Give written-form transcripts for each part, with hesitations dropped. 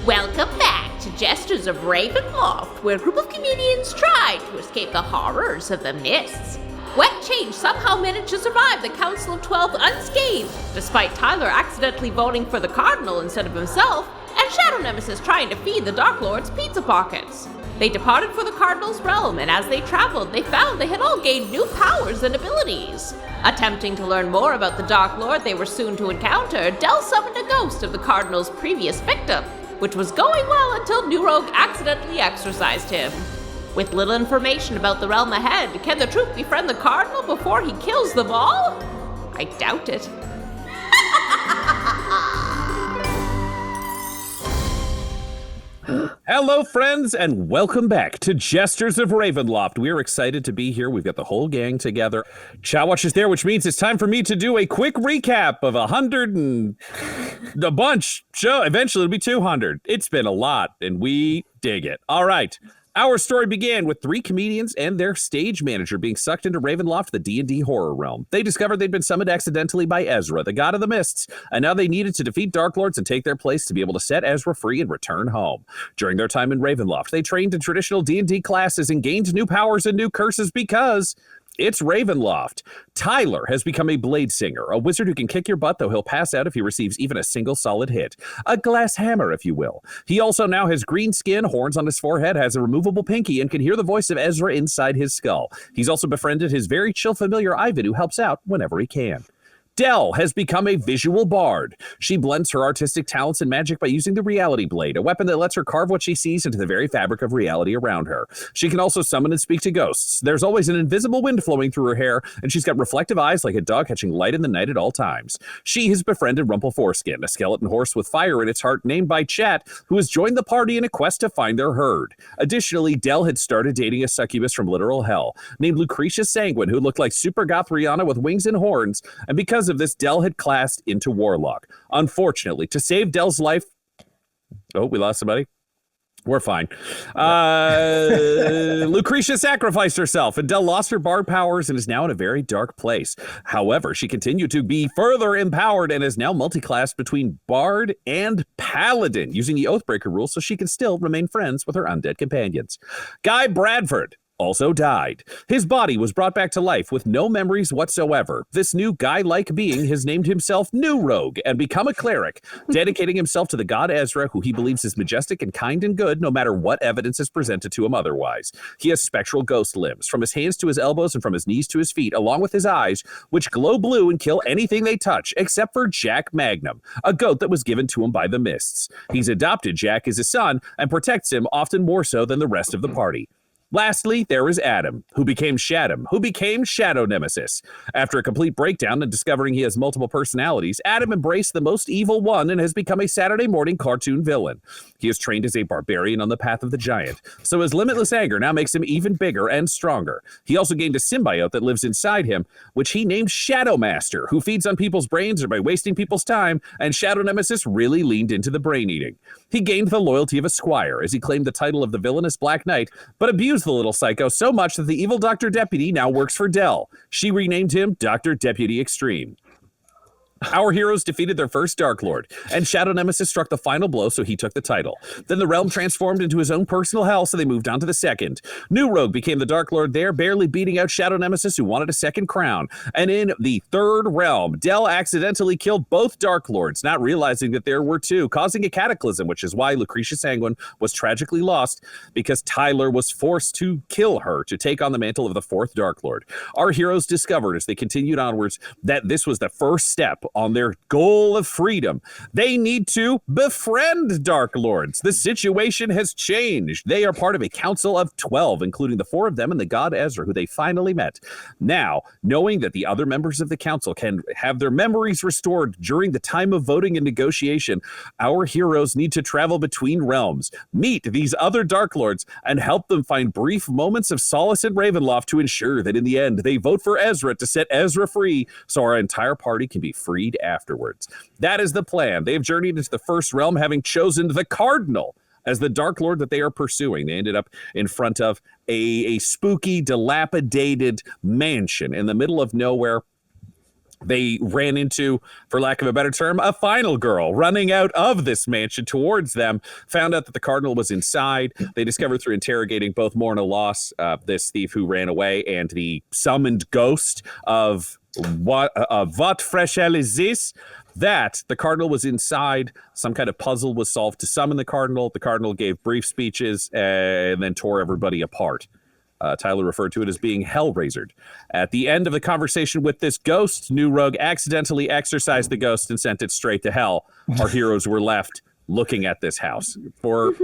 Welcome back to Jesters of Ravenloft, where a group of comedians tried to escape the horrors of the mists. Wet Change somehow managed to survive the Council of 12 unscathed, despite Tyler accidentally voting for the Cardinal instead of himself, and Shadow Nemesis trying to feed the Dark Lord's pizza pockets. They departed for the Cardinal's realm, and as they traveled, they found they had all gained new powers and abilities. Attempting to learn more about the Dark Lord they were soon to encounter, Del summoned a ghost of the Cardinal's previous victim, which was going well until New Rogue accidentally exorcised him. With little information about the realm ahead, can the troupe befriend the Cardinal before he kills them all? I doubt it. Hello, friends, and welcome back to Jesters of Ravenloft. We're excited to be here. We've got the whole gang together. Chowatch is there, which means it's time for me to do a quick recap of 100 and a bunch show. Eventually, it'll be 200. It's been a lot, and we dig it. All right. Our story began with 3 comedians and their stage manager being sucked into Ravenloft, the D&D horror realm. They discovered they'd been summoned accidentally by Ezra, the god of the mists, and now they needed to defeat Dark Lords and take their place to be able to set Ezra free and return home. During their time in Ravenloft, they trained in traditional D&D classes and gained new powers and new curses because it's Ravenloft. Tyler has become a blade singer, a wizard who can kick your butt, though he'll pass out if he receives even a single solid hit. A glass hammer, if you will. He also now has green skin, horns on his forehead, has a removable pinky, and can hear the voice of Ezra inside his skull. He's also befriended his very chill familiar Ivan, who helps out whenever he can. Del has become a visual bard. She blends her artistic talents and magic by using the reality blade, a weapon that lets her carve what she sees into the very fabric of reality around her. She can also summon and speak to ghosts. There's always an invisible wind flowing through her hair, and she's got reflective eyes like a dog catching light in the night at all times. She has befriended Rumpleforeskin, a skeleton horse with fire in its heart named by Chat, who has joined the party in a quest to find their herd. Additionally, Del had started dating a succubus from literal hell named Lucretia Sanguine, who looked like super goth Rihanna with wings and horns, and because of this, Del had classed into Warlock. Unfortunately, to save Del's life... Oh, we lost somebody? We're fine. Lucretia sacrificed herself, and Del lost her bard powers and is now in a very dark place. However, she continued to be further empowered and is now multi-classed between bard and paladin, using the Oathbreaker rule so she can still remain friends with her undead companions. Guy Bradford also died. His body was brought back to life with no memories whatsoever. This new guy-like being has named himself New Rogue and become a cleric, dedicating himself to the god Ezra, who he believes is majestic and kind and good, no matter what evidence is presented to him otherwise. He has spectral ghost limbs, from his hands to his elbows and from his knees to his feet, along with his eyes, which glow blue and kill anything they touch, except for Jack Magnum, a goat that was given to him by the mists. He's adopted Jack as his son and protects him often more so than the rest of the party. Lastly, there is Adam, who became Shadow Nemesis. After a complete breakdown and discovering he has multiple personalities, Adam embraced the most evil one and has become a Saturday morning cartoon villain. He is trained as a barbarian on the path of the giant, so his limitless anger now makes him even bigger and stronger. He also gained a symbiote that lives inside him, which he named Shadow Master, who feeds on people's brains or by wasting people's time, and Shadow Nemesis really leaned into the brain eating. He gained the loyalty of a squire, as he claimed the title of the villainous Black Knight, but abused the little psycho so much that the evil Dr. Deputy now works for Del. She renamed him Dr. Deputy Extreme. Our heroes defeated their first Dark Lord, and Shadow Nemesis struck the final blow, so he took the title. Then the realm transformed into his own personal hell, so they moved on to the second. New Rogue became the Dark Lord there, barely beating out Shadow Nemesis, who wanted a second crown. And in the third realm, Del accidentally killed both Dark Lords, not realizing that there were two, causing a cataclysm, which is why Lucretia Sanguine was tragically lost, because Tyler was forced to kill her to take on the mantle of the fourth Dark Lord. Our heroes discovered, as they continued onwards, that this was the first step on their goal of freedom. They need to befriend Dark Lords. The situation has changed. They are part of a council of 12, including the 4 of them and the god Ezra, who they finally met. Now, knowing that the other members of the council can have their memories restored during the time of voting and negotiation, our heroes need to travel between realms, meet these other Dark Lords, and help them find brief moments of solace in Ravenloft to ensure that in the end, they vote for Ezra to set Ezra free so our entire party can be freed afterwards. That is the plan. They've journeyed into the first realm, having chosen the Cardinal as the Dark Lord that they are pursuing. They ended up in front of a spooky, dilapidated mansion in the middle of nowhere. They ran into, for lack of a better term, a final girl running out of this mansion towards them, found out that the Cardinal was inside. They discovered through interrogating both Morna Loss, this thief who ran away, and the summoned ghost of what fresh hell is this? That the Cardinal was inside. Some kind of puzzle was solved to summon the Cardinal. The Cardinal gave brief speeches and then tore everybody apart. Tyler referred to it as being hell-razored. At the end of the conversation with this ghost, New Rogue accidentally exorcised the ghost and sent it straight to hell. Our heroes were left looking at this house. For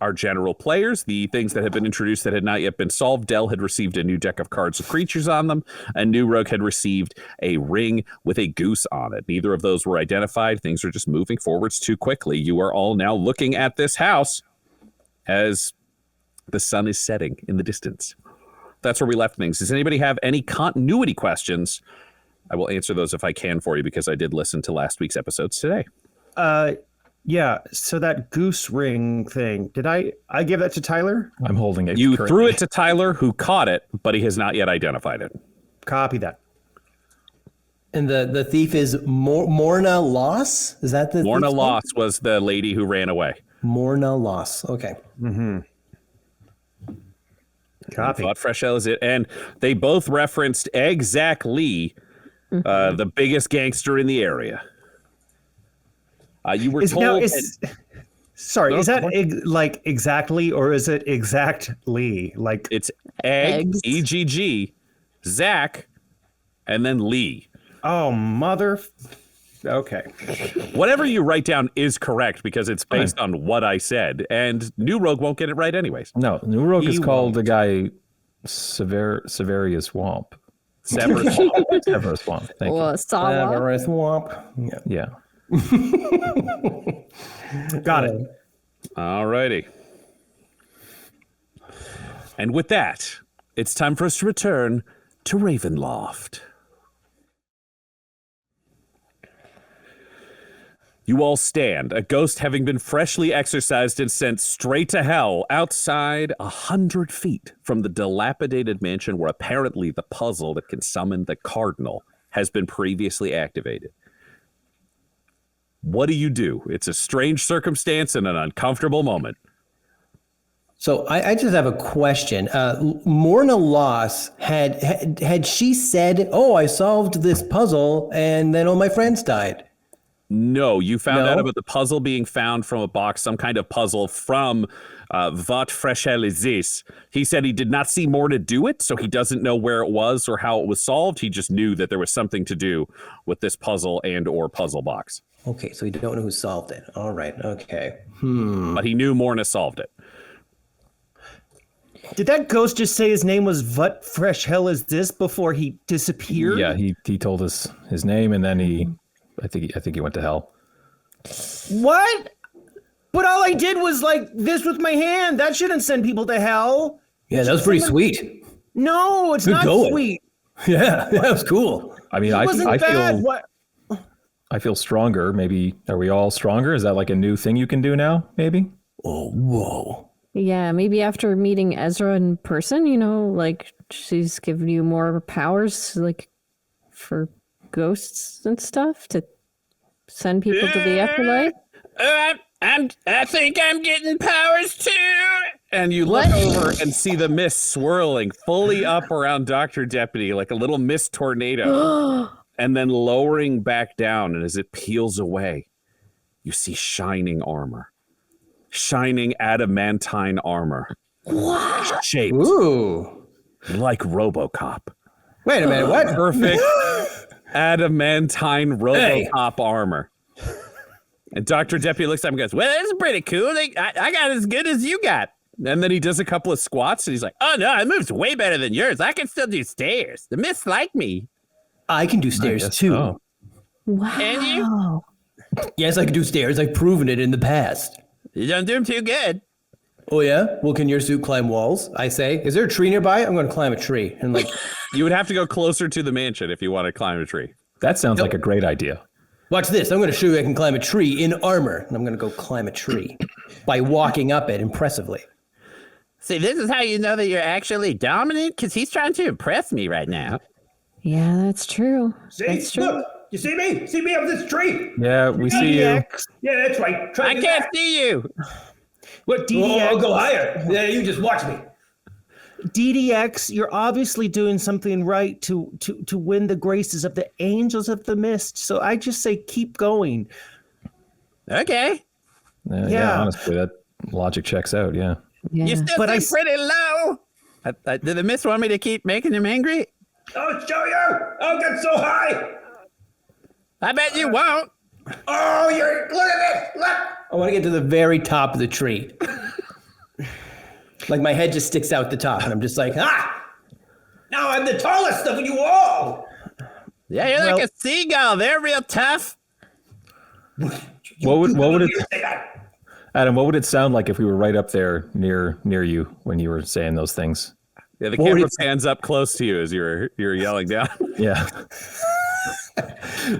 our general players, the things that had been introduced that had not yet been solved, Dell had received a new deck of cards with creatures on them, and New Rogue had received a ring with a goose on it. Neither of those were identified. Things are just moving forwards too quickly. You are all now looking at this house as the sun is setting in the distance. That's where we left things. Does anybody have any continuity questions? I will answer those if I can for you, because I did listen to last week's episodes today. Yeah. So that goose ring thing, did I give that to Tyler? I'm holding it. You currently. threw it to Tyler, who caught it, but he has not yet identified it. Copy that. And the thief is Morna Loss? Is that the Morna thief's Loss was the lady who ran away. name? Morna Loss. Okay. Copy. Thought fresh hell is it. And they both referenced exactly the biggest gangster in the area. You were told... Sorry, No, is that like exactly, or is it exactly? Like It's Egg, Eggs. E-G-G, Zach, and then Lee. Oh, mother. Okay. Whatever you write down is correct because it's based on what I said, and New Rogue won't get it right anyways. No, New Rogue is He called the guy Severius Womp. Severus. Severus Womp. Thank you. Sawa. Everest Womp. Yeah. Got it. All righty. And with that, it's time for us to return to Ravenloft. You all stand, a ghost having been freshly exorcised and sent straight to hell outside 100 feet from the dilapidated mansion where apparently the puzzle that can summon the Cardinal has been previously activated. What do? It's a strange circumstance and an uncomfortable moment. So I just have a question. Morna Loss, had she said, "Oh, I solved this puzzle and then all my friends died"? No, you found No? out about the puzzle being found from a box, some kind of puzzle from What Fresh Hell Is This. He said he did not see more to do it, so he doesn't know where it was or how it was solved. He just knew that there was something to do with this puzzle and or puzzle box. Okay, so we don't know who solved it. All right, okay. But he knew Morna solved it. Did that ghost just say his name was What Fresh Hell Is This before he disappeared? Yeah, he told us his name, and then I think he went to hell. What? But all I did was like this with my hand. That shouldn't send people to hell. Yeah, that was pretty sweet. No, it's Good not going. sweet. Yeah, that was cool. I mean, It I wasn't bad. feel What? I feel stronger. Maybe are we all stronger? Is that like a new thing you can do now? Maybe. Oh, whoa. Yeah, maybe after meeting Ezra in person, like she's given you more powers, like for ghosts and stuff to send people to the afterlife. I think I'm getting powers too. And you look over and see the mist swirling fully up around Dr. Deputy like a little mist tornado. And then lowering back down, and as it peels away, you see shining armor. Shining adamantine armor. What? Shaped Ooh. like RoboCop. Wait a minute, what? Perfect adamantine RoboCop armor. And Dr. Deputy looks up and goes, "Well, that's pretty cool. I got as good as you got." And then he does a couple of squats, and he's like, "Oh, no, it moves way better than yours. I can still do stairs. The mists like me." I can do stairs too. Oh. Wow. Can you? Yes, I can do stairs. I've proven it in the past. You don't do them too good. Oh yeah? Well, can your suit climb walls? I say. Is there a tree nearby? I'm going to climb a tree. And like, You would have to go closer to the mansion if you want to climb a tree. That sounds like a great idea. watch this. I'm going to show you I can climb a tree in armor. And I'm going to go climb a tree by walking up it impressively. See, this is how you know that you're actually dominant, because he's trying to impress me right now. Yeah, that's true. See? That's true. Look, you see me? See me up this tree? Yeah, we see you. DDX. Yeah, that's right. Try I to can't see you. What DDX? I'll go higher. Yeah, you just watch me. DDX, you're obviously doing something right to win the graces of the angels of the mist. So I just say keep going. Okay. Yeah. Honestly, that logic checks out. Yeah. Yeah. You still But seem pretty low. Did the mist want me to keep making him angry? I'll show you. I'll get so high. I bet you won't. Oh, look at this. Look. I want to get to the very top of the tree. Like my head just sticks out the top, and I'm just like, ah! Now I'm the tallest of you all. Yeah, you're like a seagull. They're real tough. What would it, Say that. Adam? What would it sound like if we were right up there near you when you were saying those things? Yeah, the What would camera it- pans up close to you as you're yelling down. Yeah.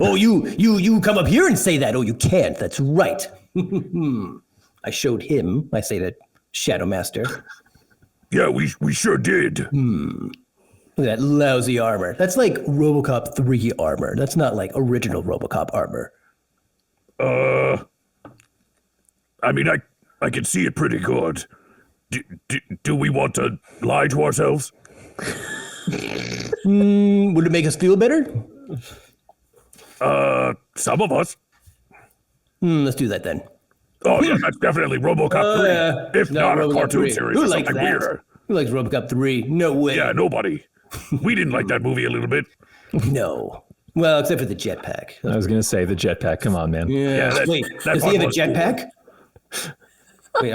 Oh, you come up here and say that. Oh, you can't. That's right. I showed him. I say that Shadow Master. Yeah, we sure did. Look at that lousy armor. That's like RoboCop 3 armor. That's not like original RoboCop armor. I mean, I can see it pretty good. Do we want to lie to ourselves? Would it make us feel better? Some of us. Let's do that then. Oh, yeah, that's definitely RoboCop 3. yeah. If No, not a RoboCop cartoon 3. series Who or likes something that? weirder. Who likes RoboCop 3? No way. Yeah, nobody. We didn't like that movie a little bit. No. Well, except for the jetpack. I was gonna say the jetpack. Come on, man. Yeah, that- Wait, that does he have a part was cool. jetpack? Wait,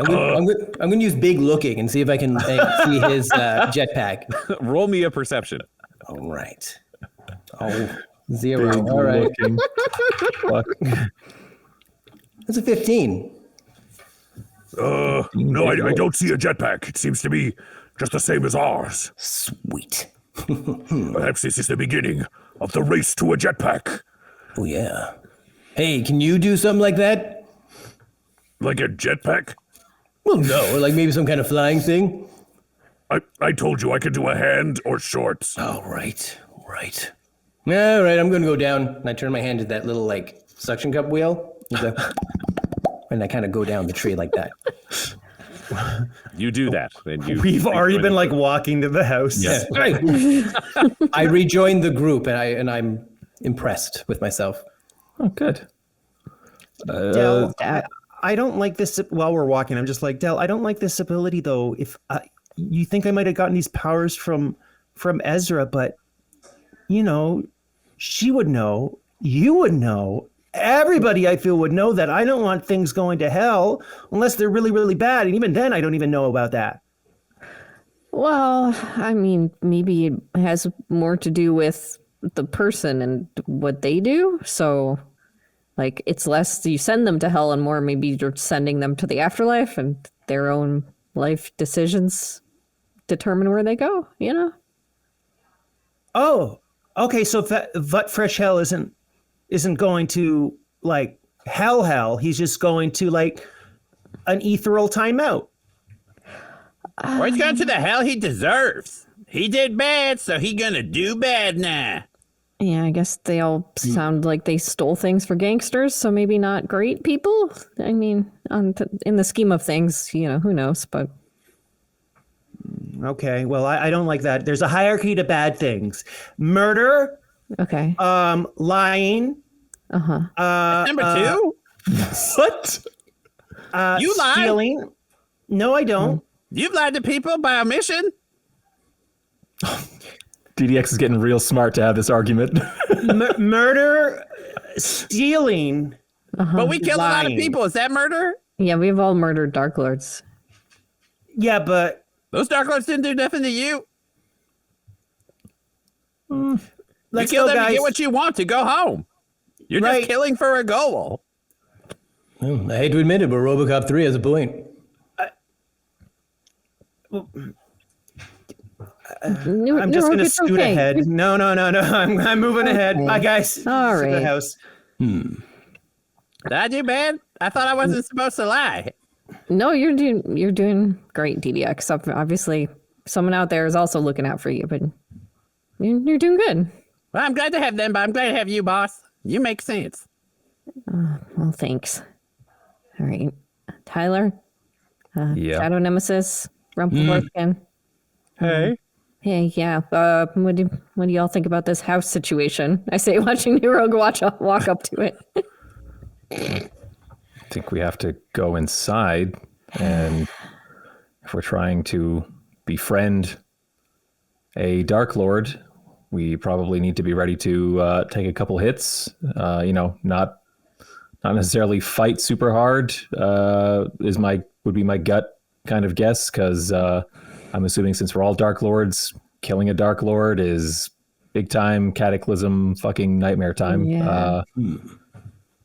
I'm gonna use big looking and see if I can see his jetpack. Roll me a perception. All right. Oh, 0. All right. Looking. Fuck. That's a 15. No, I don't see a jetpack. It seems to be just the same as ours. Sweet. Perhaps this is the beginning of the race to a jetpack. Oh yeah. Hey, can you do something like that? Like a jetpack? Well, no, or like maybe some kind of flying thing. I told you I could do a hand or shorts. Oh, right. All right, I'm gonna go down. And I turn my hand to that little like suction cup wheel. And I kind of go down the tree like that. You do that. And you We've already been like walking to the house. Yes. I rejoin the group and I'm impressed with myself. Oh, good. Del, I don't like this. While we're walking, I'm just like, Del, I don't like this ability though. If you think I might have gotten these powers from Ezra, but you know, she would know. You would know. Everybody I feel would know that I don't want things going to hell unless they're really, really bad. And even then, I don't even know about that. Well, I mean, maybe it has more to do with the person and what they do. So, like, it's less you send them to hell and more maybe you're sending them to the afterlife and their own life decisions determine where they go, you know? Oh, okay. So Vut Fresh Hell isn't going to like hell. He's just going to like an ethereal timeout. Or he's going to the hell he deserves. He did bad, so he gonna do bad now. Yeah, I guess they all sound like they stole things for gangsters, so maybe not great people. I mean, in the scheme of things, you know, who knows, but... Okay, well, I don't like that. There's a hierarchy to bad things. Murder, Okay. lying. Number 2? What? You lied. Stealing. No, I don't. You've lied to people by omission. DDX is getting real smart to have this argument. Murder, stealing. But we killed a lot of Lying. people. Is that murder? Yeah, we've all murdered Dark Lords. Yeah, but Those Dark Lords didn't do nothing to you. let's you kill go, them to guys. get what you want to go home. You're Right. just killing for a goal. I hate to admit it, but RoboCop 3 has a point. I'm just gonna scoot ahead. No. I'm moving ahead. Bye, guys. All To the right. house. Did I do bad? I thought I wasn't supposed to lie. No, you're doing great, DDX. Obviously, someone out there is also looking out for you, but you're doing good. Well, I'm glad to have them, but I'm glad to have you, boss. You make sense. Well, thanks. All right. Tyler? Yeah. Shadow Nemesis? Rumpelstiltskin? Hey. Hey, yeah. What do y'all think about this house situation? I say, watching New Rogue walk up to it. I think we have to go inside, and if we're trying to befriend a Dark Lord, we probably need to be ready to take a couple hits. Not necessarily fight super hard. Would be my gut kind of guess, because I'm assuming since we're all Dark Lords, killing a Dark Lord is big time cataclysm, fucking nightmare time. Yeah.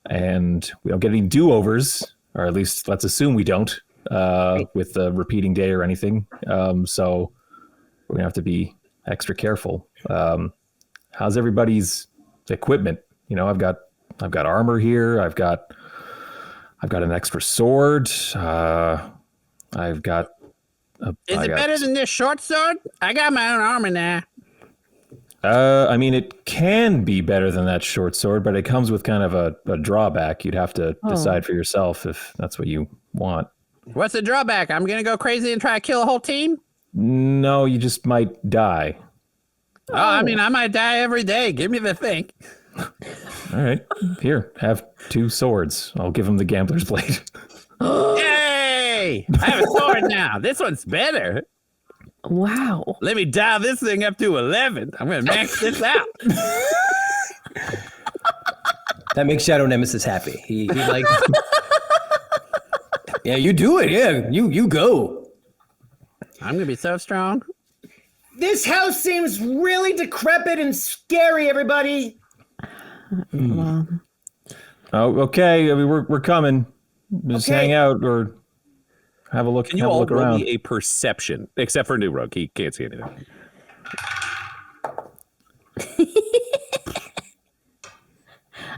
And we don't get any do-overs, or at least let's assume we don't, with the repeating day or anything. So we're gonna have to be extra careful. How's everybody's equipment? I've got armor here. I've got an extra sword. I've got. Is it better than this short sword? I got my own armor now. I mean, it can be better than that short sword, but it comes with kind of a drawback. You'd have to decide for yourself if that's what you want. What's the drawback? I'm gonna go crazy and try to kill a whole team? No, you just might die. Oh, I mean, I might die every day. Give me the thing. All right, here, have 2 swords. I'll give him the gambler's blade. Yay! I have a sword now. This one's better. Wow. Let me dial this thing up to 11. I'm gonna max this out. That makes Shadow Nemesis happy. He like, yeah, you do it. Yeah, you go. I'm gonna be so strong. This house seems really decrepit and scary, everybody. Well, Oh, okay. I mean, we're coming. Just Okay. hang out or have a look. Can you have a all look roll around. me a perception, except for New Rogue? He can't see anything.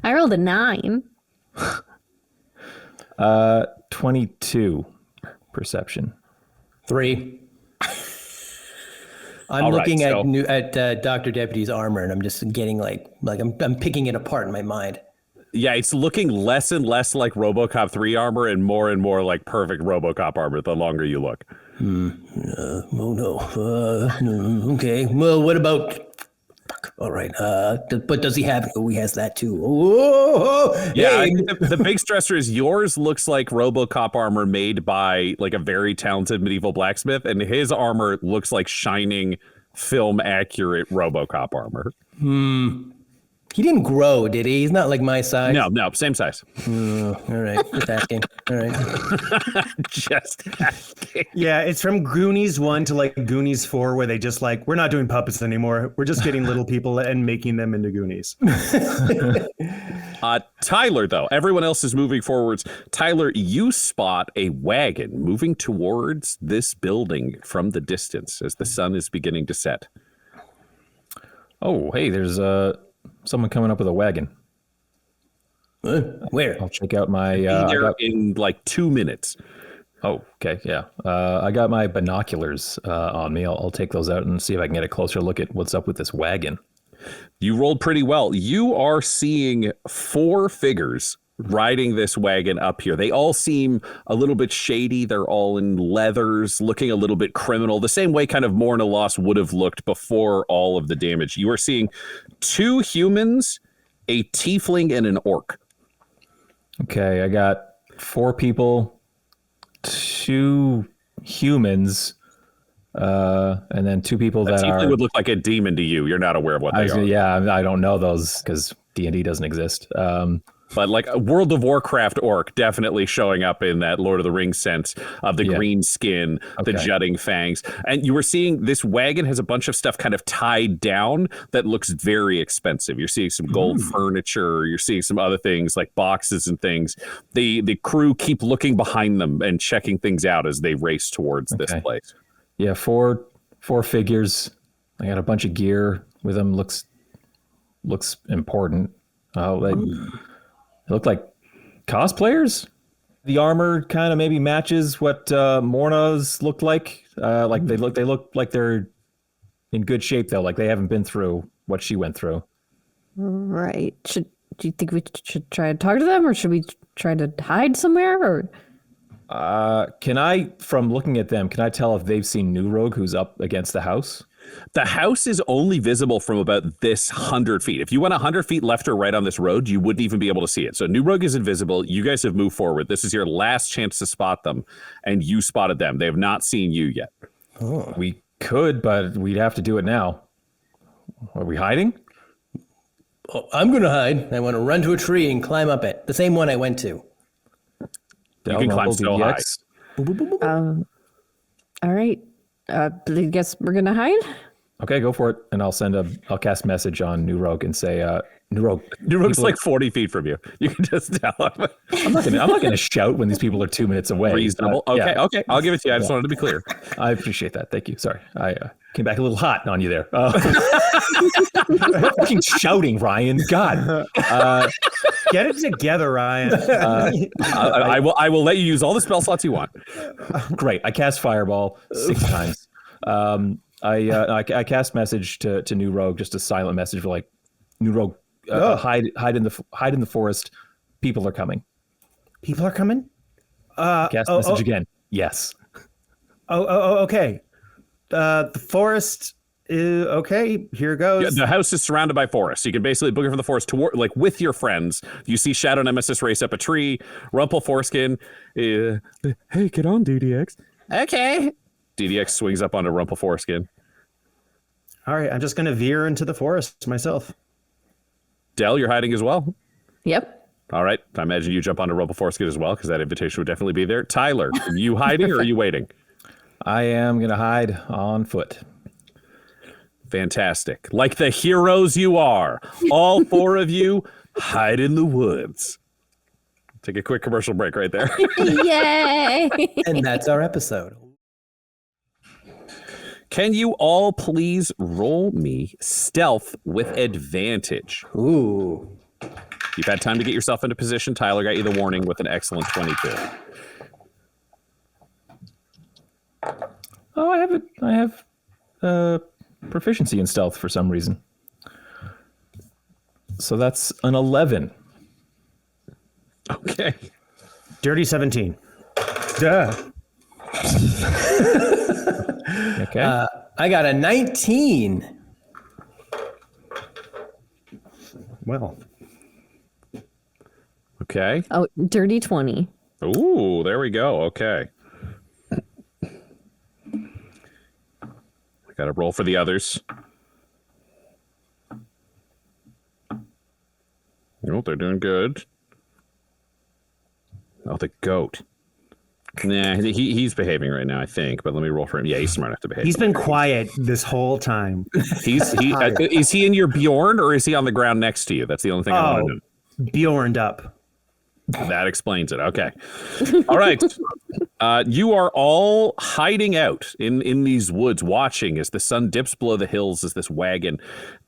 I rolled a 9. 22 perception. 3. I'm All right, looking so- at Dr. Deputy's armor, and I'm just getting like I'm picking it apart in my mind. Yeah, it's looking less and less like RoboCop 3 armor and more like perfect RoboCop armor the longer you look. Oh no. Okay. Well, what about? All right. But does he have? Oh, he has that too. Oh, Yeah, I hey. think the big stressor is yours looks like RoboCop armor made by like a very talented medieval blacksmith, and his armor looks like shining film accurate RoboCop armor. He didn't grow, did he? He's not like my size. No, same size. All right. Just asking. All right. Just asking. Yeah, it's from Goonies 1 to like Goonies 4, where they just like, we're not doing puppets anymore. We're just getting little people and making them into Goonies. Tyler, though, everyone else is moving forwards. Tyler, you spot a wagon moving towards this building from the distance as the sun is beginning to set. Oh, hey, there's someone coming up with a wagon. Where? I'll check out my. Be I there got- in like 2 minutes. oh, okay, yeah. I got my binoculars on me. I'll take those out and see if I can get a closer look at what's up with this wagon. You rolled pretty well. You are seeing 4 figures riding this wagon up here. They all seem a little bit shady. They're all in leathers, looking a little bit criminal, the same way kind of Morna Lost would have looked before all of the damage. You are seeing 2 humans, a tiefling, and an orc. Okay, I got 4 people, 2 humans, and then 2 people That that tiefling are. would look like a demon to you. You're not aware of what they are. Yeah, I don't know those because D&D doesn't exist. But like a World of Warcraft orc definitely showing up in that Lord of the Rings sense of the Yeah. green skin, the Okay. jutting fangs. And you were seeing this wagon has a bunch of stuff kind of tied down that looks very expensive. You're seeing some gold furniture. You're seeing some other things like boxes and things. The crew keep looking behind them and checking things out as they race towards this Okay. place. Yeah, four figures. I got a bunch of gear with them. Looks important. They look like cosplayers. The armor kind of maybe matches what Morna's looked like. Like they look like they're in good shape though. Like they haven't been through what she went through. Right. Do you think we should try to talk to them, or should we try to hide somewhere? Or Can I, from looking at them, can I tell if they've seen New Rogue who's up against the house? The house is only visible from about this 100 feet. If you went 100 feet left or right on this road, you wouldn't even be able to see it. So New Rogue is invisible. You guys have moved forward. This is your last chance to spot them, and you spotted them. They have not seen you yet. Oh. We could, but we'd have to do it now. Are we hiding? Oh, I'm going to hide. I want to run to a tree and climb up it. The same one I went to. You can climb so high. all right. I guess we're gonna hide. Okay, go for it. And I'll cast message on New Rogue and say, New Rogue's like 40 feet from you. You can just tell him. I'm not gonna shout when these people are 2 minutes away. Reasonable. Okay. I'll give it to you. I just wanted to be clear. I appreciate that. Thank you. Sorry. I came back a little hot on you there. Fucking shouting, Ryan. God. Get it together, Ryan. I will let you use all the spell slots you want. Great. I cast Fireball 6 times. I cast message to New Rogue, just a silent message for like, New Rogue, hide in the forest. People are coming. People are coming? Cast message again. Yes. Okay. The forest is okay. Here goes. Yeah, the house is surrounded by forest. You can basically boogie from the forest toward, like, with your friends. You see Shadow Nemesis race up a tree. Rumple Foreskin. Hey, get on, DDX. Okay. DDX swings up onto Rumple Foreskin. All right, I'm just going to veer into the forest myself. Del, you're hiding as well? Yep. All right. I imagine you jump onto Rumple Foreskin as well, because that invitation would definitely be there. Tyler, are you hiding or are you waiting? I am going to hide on foot. Fantastic. Like the heroes you are, all 4 of you hide in the woods. Take a quick commercial break right there. Yay! And that's our episode. Can you all please roll me stealth with advantage? Ooh. You've had time to get yourself into position. Tyler got you the warning with an excellent 22. Oh, I have proficiency in stealth for some reason. So that's an 11. Okay. Dirty 17. Duh. Okay. I got a 19. Well. Okay. Oh, dirty 20. Ooh, there we go. Okay. Got to roll for the others. Oh, they're doing good. Oh, the goat. Nah, he's behaving right now, I think. But let me roll for him. Yeah, he's smart enough to behave. He's been quiet this whole time. Is he in your Bjorn or is he on the ground next to you? That's the only thing I want to know. Bjorned up. That explains it. Okay. All right. You are all hiding out in these woods, watching as the sun dips below the hills as this wagon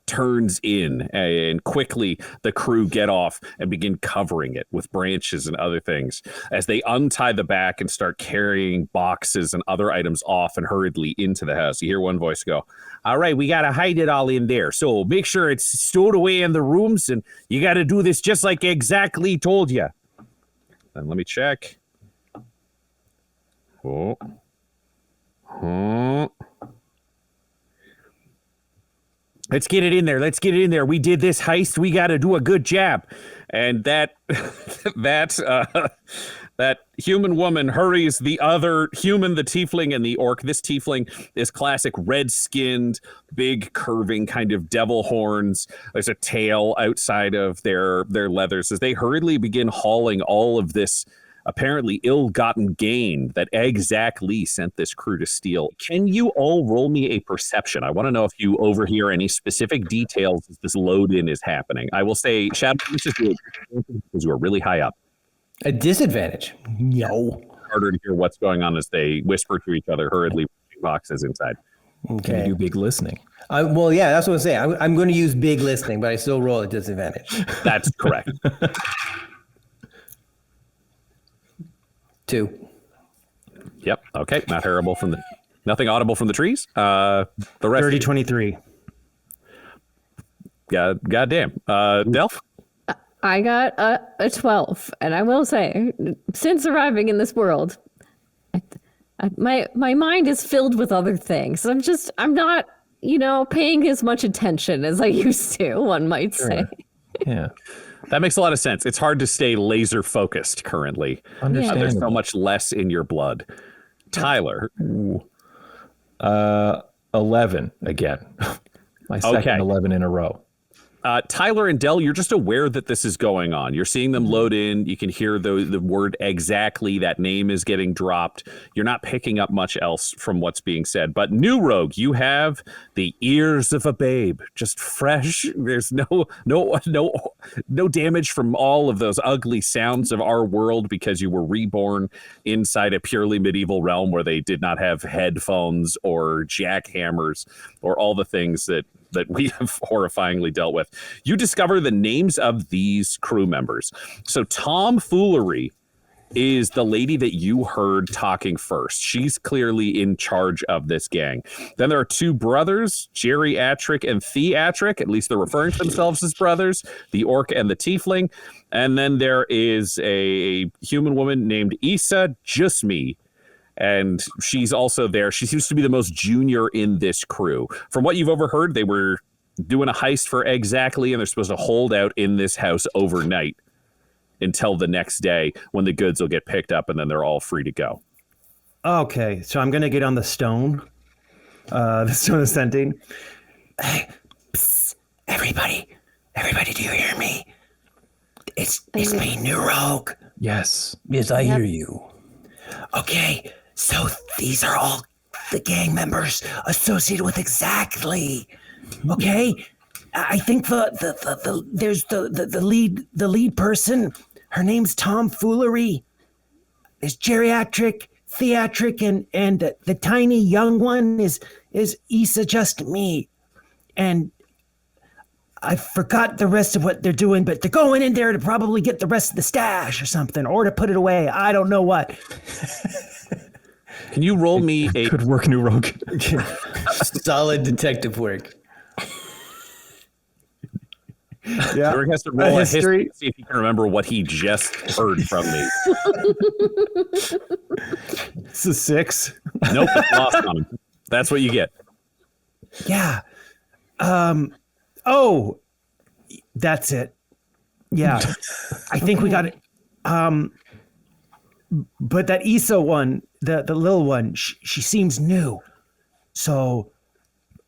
turns in, and quickly the crew get off and begin covering it with branches and other things as they untie the back and start carrying boxes and other items off and hurriedly into the house. You hear one voice go, "All right, we got to hide it all in there. So make sure it's stowed away in the rooms, and you got to do this just like exactly told you." Then let me check. Oh. Let's get it in there. Let's get it in there. We did this heist. We got to do a good job. And that human woman hurries the other human, the tiefling, and the orc. This tiefling is classic red-skinned, big, curving kind of devil horns. There's a tail outside of their leathers as they hurriedly begin hauling all of this apparently ill-gotten gain that Zach Lee sent this crew to steal. Can you all roll me a perception? I want to know if you overhear any specific details as this load-in is happening. I will say, Shadow, this is good because you are really high up. A disadvantage? No. Harder to hear what's going on as they whisper to each other, hurriedly pushing boxes inside. Okay. Can you do big listening? Well, yeah, that's what I'm saying. I'm going to use big listening, but I still roll a disadvantage. That's correct. 2. Yep. Okay. Nothing audible from the trees. The rest. Dirty 23. Goddamn. Delph? I got a 12, and I will say, since arriving in this world, my mind is filled with other things. I'm not, paying as much attention as I used to, one might say. Yeah. That makes a lot of sense. It's hard to stay laser focused currently. Understandable. There's so much less in your blood. Tyler. 11 again. My second 11 in a row. Tyler and Del, you're just aware that this is going on. You're seeing them load in. You can hear the word exactly. That name is getting dropped. You're not picking up much else from what's being said. But new rogue, you have the ears of a babe, just fresh. There's no damage from all of those ugly sounds of our world because you were reborn inside a purely medieval realm where they did not have headphones or jackhammers or all the things that we have horrifyingly dealt with. You discover the names of these crew members. So Tomfoolery is the lady that you heard talking first. She's clearly in charge of this gang. Then there are two brothers, Geriatric and Theatric. At least they're referring to themselves as brothers, the orc and the tiefling. And then there is a human woman named Issa Jusmi. And she's also there. She seems to be the most junior in this crew. From what you've overheard, they were doing a heist for exactly, and they're supposed to hold out in this house overnight until the next day when the goods will get picked up, and then they're all free to go. Okay, so I'm going to get on the stone ascending. Hey, psst, everybody, do you hear me? It's me, New Rogue. Yes, I hear you. Okay, so these are all the gang members associated with exactly. Okay, I think there's the lead person. Her name's Tomfoolery. There's Geriatric, Theatric, and the tiny young one is Issa Just Me. And I forgot the rest of what they're doing, but they're going in there to probably get the rest of the stash or something, or to put it away. I don't know what. Can you roll me a good work, New Rogue? Solid detective work. Yeah. Eric has to roll a history to see if he can remember what he just heard from me. It's a 6. Nope, it's lost on him. That's what you get. Yeah. Oh, that's it. Yeah. I think we got it. But that Issa one, the little one, she seems new. So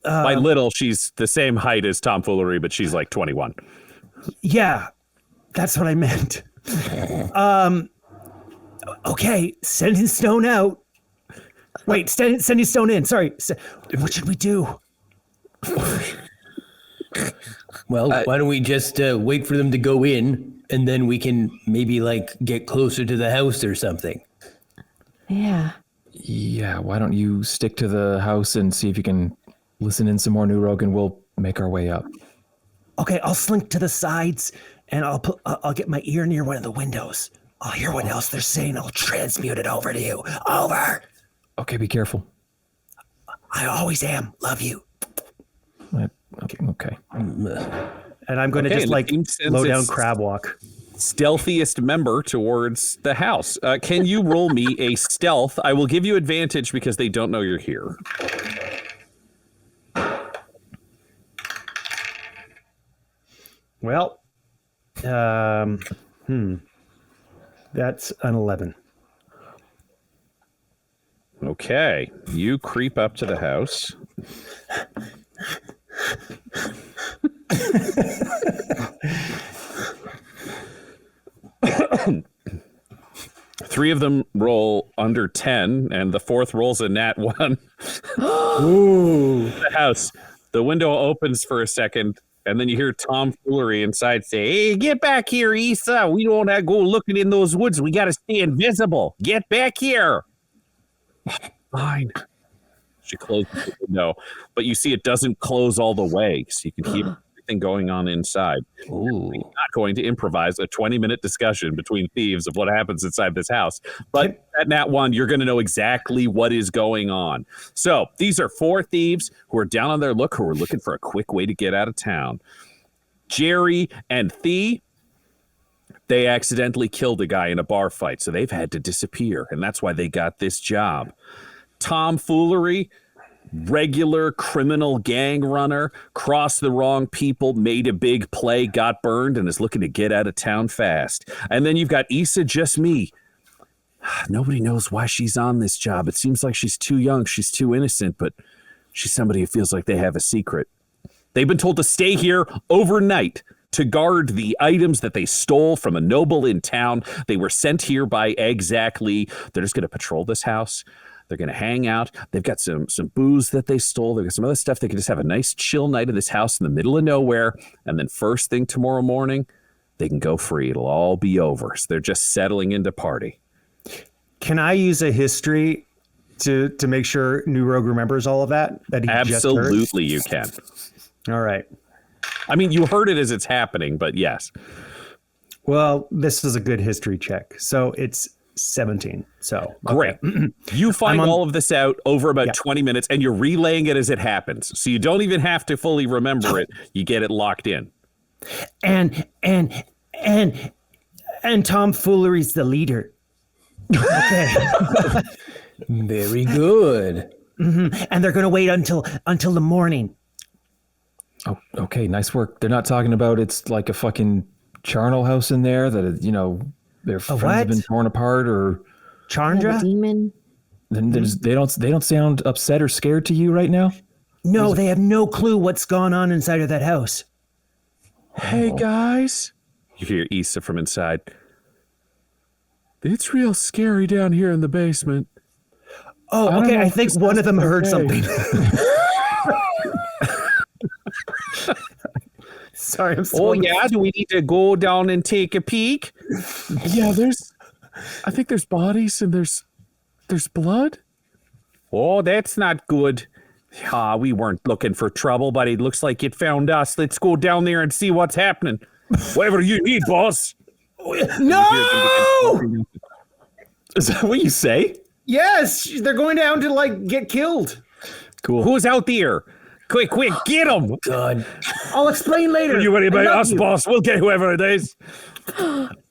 by little, she's the same height as Tomfoolery, but she's like 21. Yeah, that's what I meant. Okay, sending stone out. Wait, sending stone in. Sorry. What should we do? Well, why don't we just wait for them to go in, and then we can maybe get closer to the house or something. Yeah. Yeah, why don't you stick to the house and see if you can listen in some more, New Rogue, and we'll make our way up. Okay, I'll slink to the sides, and I'll get my ear near one of the windows. I'll hear what else they're saying. I'll transmute it over to you. Over. Okay, be careful. I always am. Love you. Okay. And I'm going to just low down crab walk. Stealthiest member towards the house. Can you roll me a stealth? I will give you advantage because they don't know you're here. Well, that's an 11. Okay, you creep up to the house. Three of them roll under 10, and the fourth rolls a nat 1. Ooh. The house. The window opens for a second, and then you hear Tomfoolery inside say, "Hey, get back here, Issa. We don't have to go looking in those woods. We got to stay invisible. Get back here." Fine. She closes the window, but you see it doesn't close all the way, so you can hear everything going on inside. Ooh. We're not going to improvise a 20-minute discussion between thieves of what happens inside this house. But at Nat 1, you're going to know exactly what is going on. So these are 4 thieves who are down on their luck, who are looking for a quick way to get out of town. Jerry and Thee, they accidentally killed a guy in a bar fight, so they've had to disappear, and that's why they got this job. Tomfoolery, regular criminal gang runner, crossed the wrong people, made a big play, got burned, and is looking to get out of town fast. And then you've got Issa Just Me. Nobody knows why she's on this job. It seems like she's too young, she's too innocent, but she's somebody who feels like they have a secret. They've been told to stay here overnight to guard the items that they stole from a noble in town. They were sent here by exactly. They're just going to patrol this house. They're going to hang out. They've got some booze that they stole. They've got some other stuff. They can just have a nice chill night in this house in the middle of nowhere. And then first thing tomorrow morning, they can go free. It'll all be over. So they're just settling into party. Can I use a history to make sure New Rogue remembers all of that he Absolutely, you can. All right. I mean, you heard it as it's happening, but yes. Well, this is a good history check. So it's 17. So great. Okay. You find all of this out over about 20 minutes, and you're relaying it as it happens. So you don't even have to fully remember it. You get it locked in. And Tomfoolery's the leader. Okay. Very good. Mm-hmm. And they're going to wait until the morning. Oh, okay, nice work. They're not talking about it's like a fucking charnel house in there that, their friends have been torn apart, or Chandra? Demon. Then they don't sound upset or scared to you right now? No, they have no clue what's gone on inside of that house. Hey, guys. You hear Issa from inside. It's real scary down here in the basement. Oh, okay. I think one of them heard something. Sorry, I'm so do we need to go down and take a peek? Yeah, I think there's bodies and there's blood. Oh, that's not good. We weren't looking for trouble, but it looks like it found us. Let's go down there and see what's happening. Whatever you need, boss. No! Is that what you say? Yes, they're going down to get killed. Cool. Who's out there? Quick, get them. God. I'll explain later. Don't you worry about us, boss. We'll get whoever it is.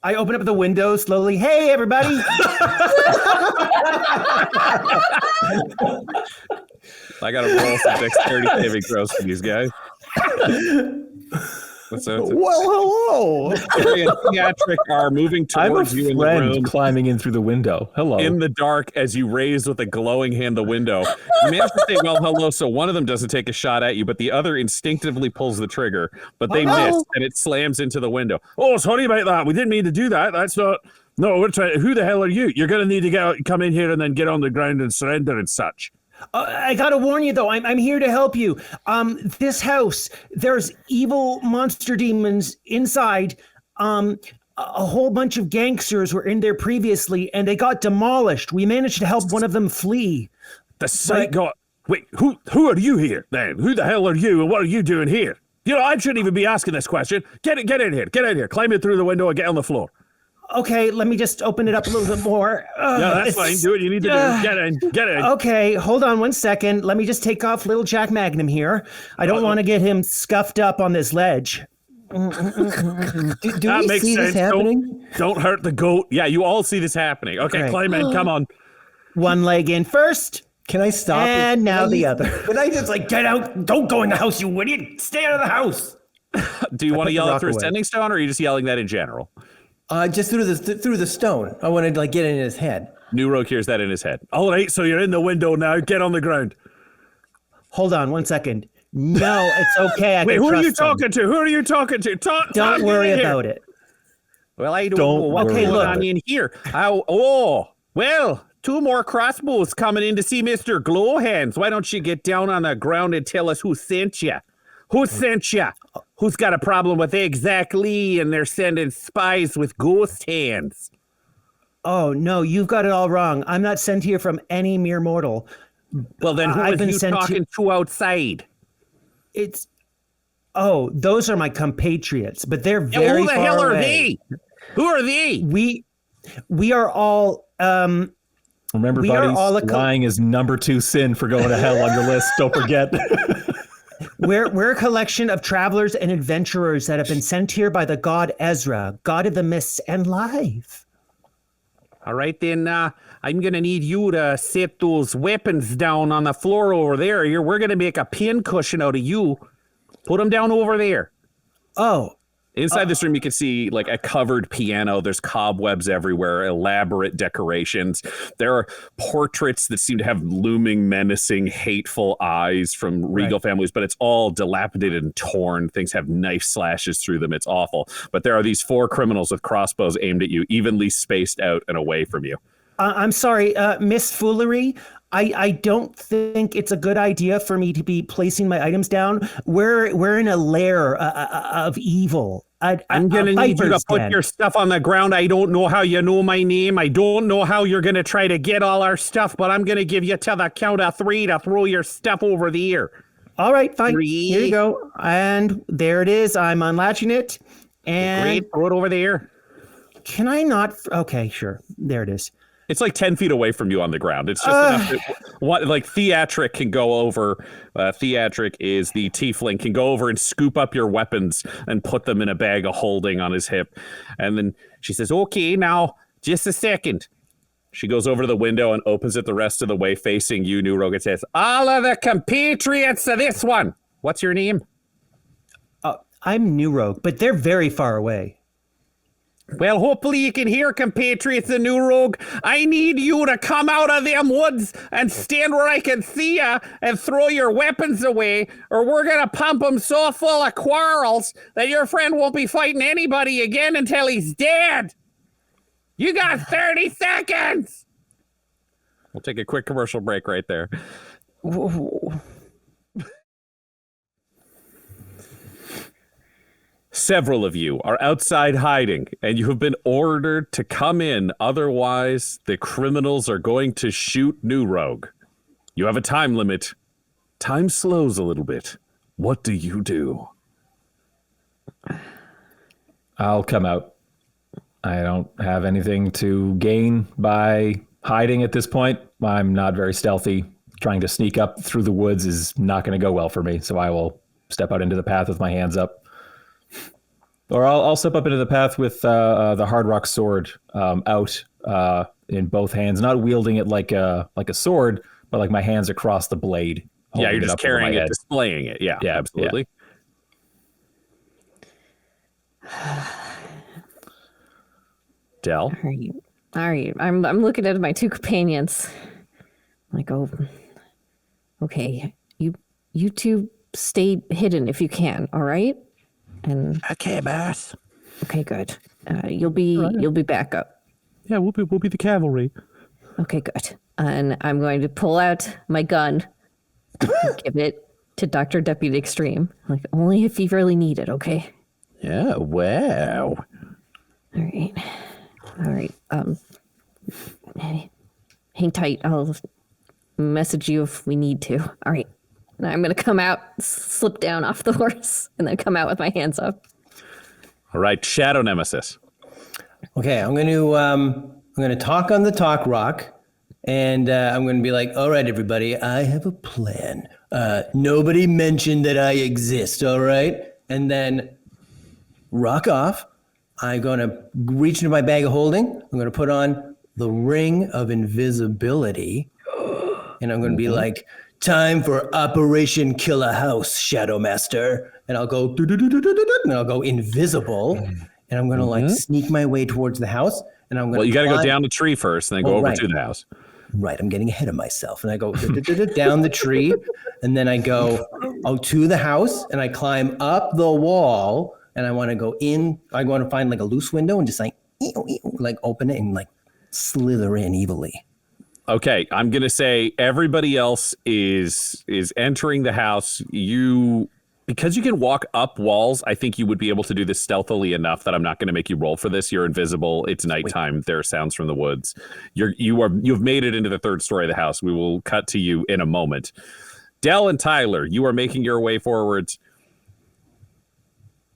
I open up the window slowly. Hey, everybody. I got to roll some dexterity saving throws for these guys. Hello. Harry and Theatric are moving towards you in the room, climbing in through the window. Hello. in the dark as you raise with a glowing hand the window. You manage to say, well, hello, so one of them doesn't take a shot at you, but the other instinctively pulls the trigger, but they miss, and it slams into the window. Oh, sorry about that. We didn't mean to do that. That's not... No, we're trying... Who the hell are you? You're going to need to come in here and then get on the ground and surrender and such. I gotta warn you though, I'm here to help you. This house, there's evil monster demons inside. A whole bunch of gangsters were in there previously, and they got demolished. We managed to help one of them flee. The site got... Wait, who are you here then? Who the hell are you and what are you doing here? I shouldn't even be asking this question. Get in here. Climb in through the window and get on the floor. Okay, let me just open it up a little bit more. Yeah, that's fine. Do what you need to do. Get in. Okay, hold on 1 second. Let me just take off little Jack Magnum here. I don't want to get him scuffed up on this ledge. Do That we makes see sense. this happening? Don't hurt the goat. Yeah, you all see this happening. Okay, Right. climb in. Come on. One leg in first, Can I stop? and now the other. Can I just get out? Don't go in the house, you idiot! Stay out of the house. Do you want to put the yell it rock through a away. standing stone, or are you just yelling that in general? Just through the stone. I wanted to get in his head. New Rogue hears that in his head. All right, so you're in the window now. Get on the ground. Hold on 1 second. No, it's okay. Wait, who are you talking to? Who are you talking to? Don't worry about it. Well, I don't know what's worry going about on in here. Well, 2 more crossbows coming in to see Mr. Glowhands. Why don't you get down on the ground and tell us who sent you? Who sent you? Who's got a problem with exactly, and they're sending spies with ghost hands? Oh, no, you've got it all wrong. I'm not sent here from any mere mortal. Well, then who I've are been you sent talking to outside? Those are my compatriots, but they're Yeah, very who the far hell are away. they? Who are they? We are all, Remember, we are buddies, all lying is number 2 sin for going to hell on your list. Don't forget. We're a collection of travelers and adventurers that have been sent here by the god Ezra, god of the mists and life. All right, then I'm going to need you to set those weapons down on the floor over there. We're going to make a pin cushion out of you. Put them down over there. Oh. Inside this room, you can see like a covered piano. There's cobwebs everywhere, elaborate decorations. There are portraits that seem to have looming, menacing, hateful eyes from regal families, but it's all dilapidated and torn. Things have knife slashes through them. It's awful. But there are these 4 criminals with crossbows aimed at you, evenly spaced out and away from you. I'm sorry, Miss Foolery. I don't think it's a good idea for me to be placing my items down. We're in a lair of evil. I'm going to need you to put your stuff on the ground. I don't know how you know my name. I don't know how you're going to try to get all our stuff, but I'm going to give you till the count of 3 to throw your stuff over the ear. All right, fine. 3. Here you go. And there it is. I'm unlatching it. And great. Throw it over there. Can I not? Okay, sure. There it is. It's like 10 feet away from you on the ground. It's just enough that, like Theatric can go over. Theatric is the tiefling, can go over and scoop up your weapons and put them in a bag of holding on his hip. And then she says, okay, now just a second. She goes over to the window and opens it the rest of the way facing you, New Rogue. It says, all of the compatriots of this one. What's your name? I'm New Rogue, but they're very far away. Well, hopefully you can hear, compatriots of New Rogue. I need you to come out of them woods and stand where I can see ya and throw your weapons away, or we're going to pump them so full of quarrels that your friend won't be fighting anybody again until he's dead. You got 30 seconds. We'll take a quick commercial break right there. Several of you are outside hiding, and you have been ordered to come in. Otherwise, the criminals are going to shoot New Rogue. You have a time limit. Time slows a little bit. What do you do? I'll come out. I don't have anything to gain by hiding at this point. I'm not very stealthy. Trying to sneak up through the woods is not going to go well for me, so I will step out into the path with my hands up. Or I'll step up into the path with the hard rock sword out in both hands, not wielding it like a sword, but like my hands across the blade. Yeah, you're just carrying it, displaying it. Yeah, absolutely. Yeah. Del? All right. I'm looking at my 2 companions. I'm like, oh, okay. You 2 stay hidden if you can, all right? And okay, boss. Okay, good. You'll be back up. Yeah, we'll be the cavalry. Okay, good. And I'm going to pull out my gun, and give it to Dr. Deputy Extreme. Like, only if you really need it, okay? Yeah, wow. All right. Hang tight. I'll message you if we need to. All right. And I'm going to come out, slip down off the horse, and then come out with my hands up. All right, Shadow Nemesis. Okay, I'm going to talk on the talk rock, and I'm going to be like, all right, everybody, I have a plan. Nobody mentioned that I exist, all right? And then rock off. I'm going to reach into my bag of holding. I'm going to put on the ring of invisibility, and I'm going to be like, time for Operation Kill a House, Shadow Master. And I'll go, and I'll go invisible. And I'm going to like sneak my way towards the house. And I'm going you got to go down the tree first and then go over to the house. Right. I'm getting ahead of myself. And I go down the tree. And then I go to the house and I climb up the wall. And I want to go in. I want to find like a loose window and just like open it and like slither in evilly. Okay, I'm going to say everybody else is entering the house. Because you can walk up walls, I think you would be able to do this stealthily enough that I'm not going to make you roll for this. You're invisible. It's nighttime. There are sounds from the woods. You've made it into the 3rd story of the house. We will cut to you in a moment. Del and Tyler, you are making your way forwards.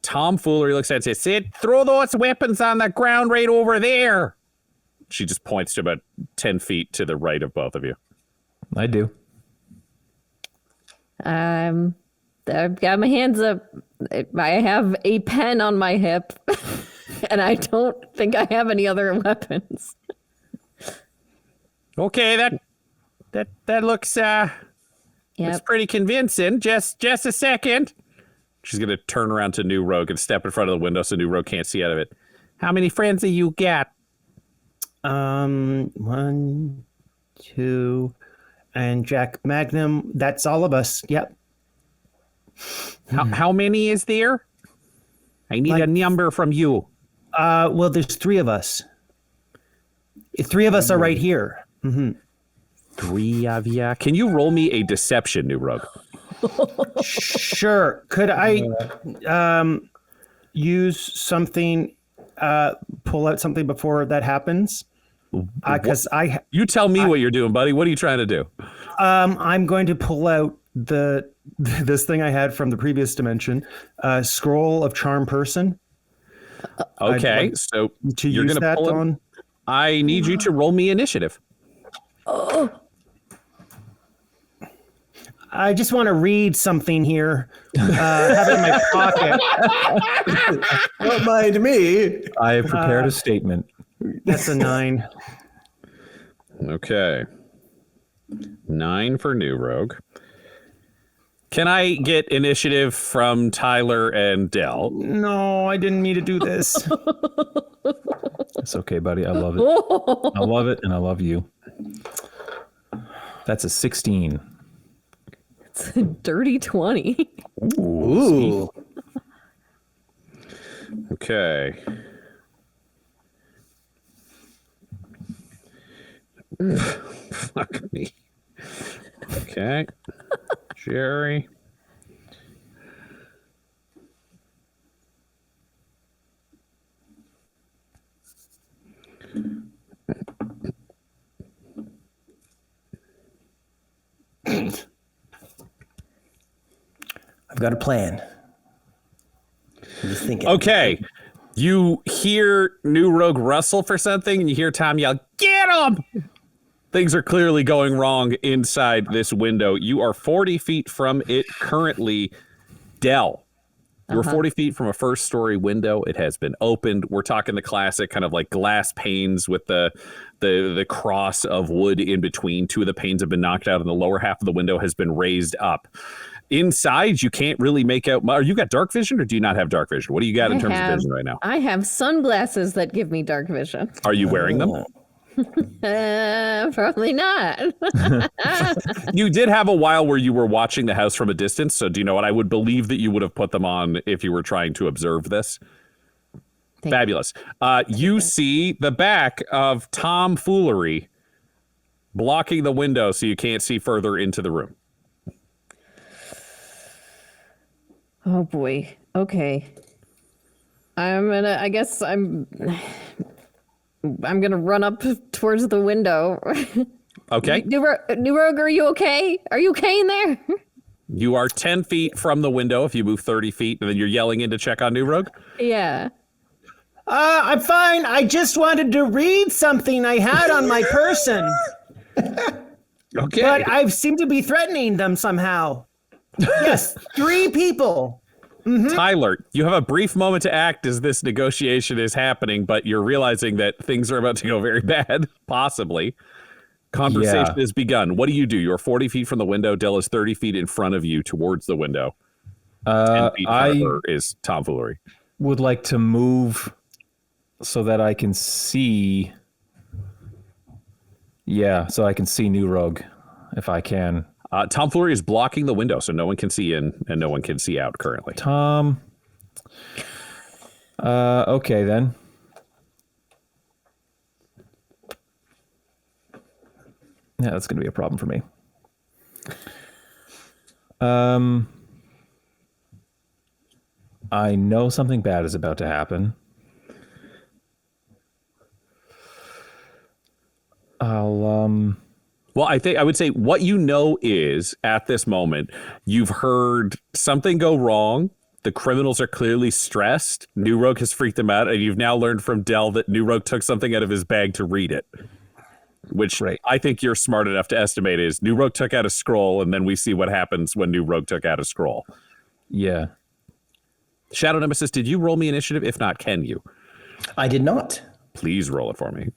Tom Foolery looks at it and says, Sid, throw those weapons on the ground right over there. She just points to about 10 feet to the right of both of you. The I've got my hands up. I have a pen on my hip, and I don't think I have any other weapons. Okay, that looks it's pretty convincing. Just a second. She's going to turn around to New Rogue and step in front of the window so New Rogue can't see out of it. How many friends do you got? 1, 2, and Jack Magnum. That's all of us. Yep. How many is there? I need a number from you. Well, there's 3 of us. 3 of us are right here. Mm-hmm. 3 of ya. Can you roll me a deception, New Rogue? Sure. Could I use something, pull out something before that happens? Because You tell me what you're doing, buddy. What are you trying to do? I'm going to pull out this thing I had from the previous dimension, scroll of charm person. Okay, so To you're use going to that pull it. on. I need you to roll me initiative. I just want to read something here. Have it in my pocket. Don't mind me. I have prepared a statement. That's a 9. Okay. 9 for New Rogue. Can I get initiative from Tyler and Dell? No, I didn't mean to do this. It's okay, buddy. I love it. I love it, and I love you. That's a 16. It's a dirty 20. Ooh. Okay. Fuck me. Okay. Jerry. I've got a plan. I'm just thinking. Okay. You hear New Rogue rustle for something, and you hear Tom yell, "Get him!" Things are clearly going wrong inside this window. You are 40 feet from it currently. Dell, you're 40 feet from a first-story window. It has been opened. We're talking the classic kind of like glass panes with the cross of wood in between. 2 of the panes have been knocked out, and the lower half of the window has been raised up. Inside, you can't really make out. Are you got dark vision, or do you not have dark vision? What do you got in terms of vision right now? I have sunglasses that give me dark vision. Are you wearing them? Probably not. You did have a while where you were watching the house from a distance, so do you know what? I would believe that you would have put them on if you were trying to observe this. Fabulous. You see the back of tomfoolery blocking the window so you can't see further into the room. Oh boy. Okay. I guess I'm gonna run up towards the window. Okay. New Rogue, are you okay? Are you okay in there? You are 10 feet from the window if you move 30 feet, and then you're yelling in to check on New Rogue? Yeah. I'm fine. I just wanted to read something I had on my person. Okay. But I seem to be threatening them somehow. Yes, 3 people. Mm-hmm. Tyler, you have a brief moment to act as this negotiation is happening, but you're realizing that things are about to go very bad, possibly. Conversation has begun. What do? You're 40 feet from the window. Dell is 30 feet in front of you towards the window. 10 feet in front of her is tomfoolery. Would like to move so that I can see. Yeah, so I can see New Rogue if I can. Tomfoolery is blocking the window, so no one can see in and no one can see out currently. Tom. Okay, then. Yeah, that's going to be a problem for me. I know something bad is about to happen. Well, I would say what you know is, at this moment, you've heard something go wrong. The criminals are clearly stressed. New Rogue has freaked them out, and you've now learned from Dell that New Rogue took something out of his bag to read it. Which I think you're smart enough to estimate is New Rogue took out a scroll, and then we see what happens when New Rogue took out a scroll. Yeah. Shadow Nemesis, did you roll me initiative? If not, can you? I did not. Please roll it for me.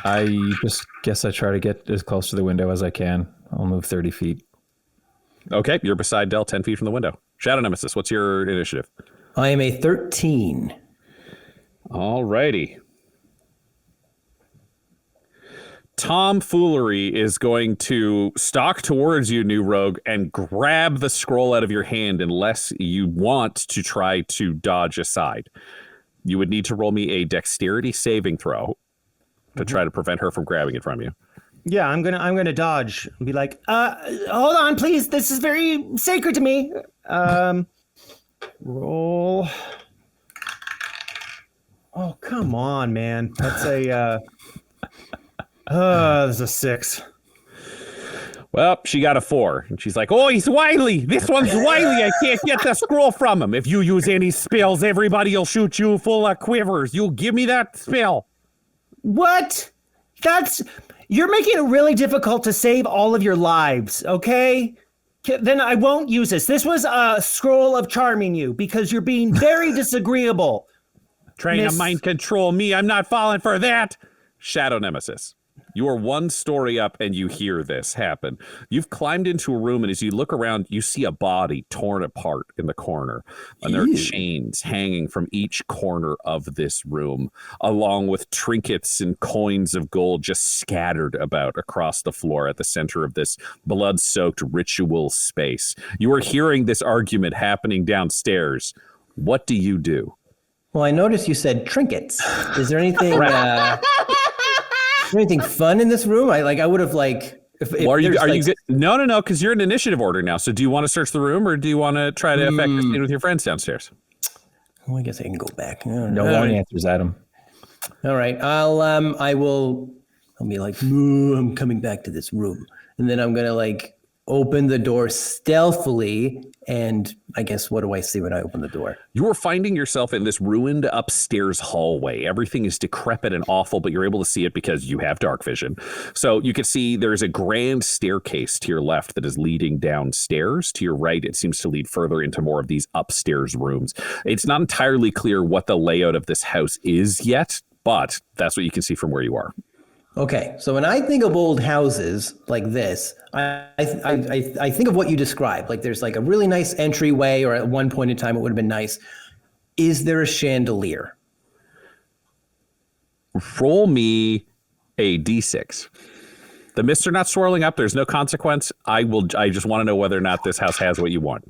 I just guess I try to get as close to the window as I can. I'll move 30 feet. Okay, you're beside Del, 10 feet from the window. Shadow Nemesis, what's your initiative? I am a 13. All righty. Tomfoolery is going to stalk towards you, New Rogue, and grab the scroll out of your hand unless you want to try to dodge aside. You would need to roll me a dexterity saving throw to try to prevent her from grabbing it from you. Yeah, I'm gonna dodge and be like, hold on, please. This is very sacred to me. Roll. Oh, come on, man. That's a there's a 6. Well, she got a 4. And she's like, oh, he's wily. This one's wily. I can't get the scroll from him. If you use any spells, everybody will shoot you full of quivers. You'll give me that spell. What? You're making it really difficult to save all of your lives, okay? Then I won't use this. This was a scroll of charming you because you're being very disagreeable. Trying to mind control me. I'm not falling for that. Shadow Nemesis. You are one story up and you hear this happen. You've climbed into a room, and as you look around, you see a body torn apart in the corner. And there are chains hanging from each corner of this room, along with trinkets and coins of gold just scattered about across the floor at the center of this blood-soaked ritual space. You are hearing this argument happening downstairs. What do you do? Well, I noticed you said trinkets. Is there anything... Is there anything fun in this room? I would have are you good? No, because you're in initiative order now. So do you want to search the room, or do you want to try to affect the scene with your friends downstairs? Well, I guess I can go back. No wrong answers, Adam. All right. I'll be like, I'm coming back to this room. And then I'm going to open the door stealthily. And I guess, what do I see when I open the door? You are finding yourself in this ruined upstairs hallway. Everything is decrepit and awful, but you're able to see it because you have dark vision. So you can see there's a grand staircase to your left that is leading downstairs. To your right, it seems to lead further into more of these upstairs rooms. It's not entirely clear what the layout of this house is yet, but that's what you can see from where you are. Okay, so when I think of old houses like this, I think of what you described. There's a really nice entryway, or at one point in time it would have been nice. Is there a chandelier? Roll me a d6. The mists are not swirling up. There's no consequence. I just want to know whether or not this house has what you want.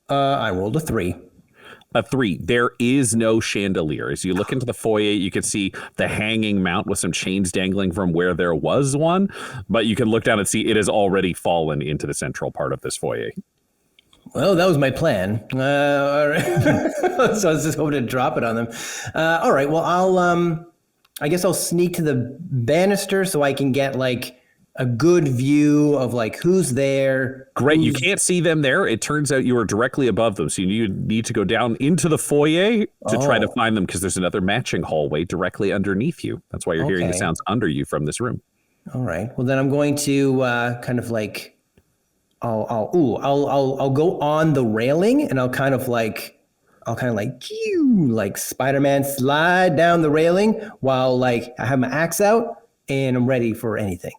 I rolled a 3. A 3. There is no chandelier. As you look into the foyer, you can see the hanging mount with some chains dangling from where there was one, but you can look down and see it has already fallen into the central part of this foyer. Well, that was my plan. All right. So I was just hoping to drop it on them. All right. Well, I guess I'll sneak to the banister so I can get a good view of who's there. Great. You can't see them there. It turns out you are directly above them. So you need to go down into the foyer to try to find them, because there's another matching hallway directly underneath you. That's why you're hearing the sounds under you from this room. All right. Well, then I'm going to I'll go on the railing, and I'll kind of like Spider-Man slide down the railing while I have my axe out and I'm ready for anything.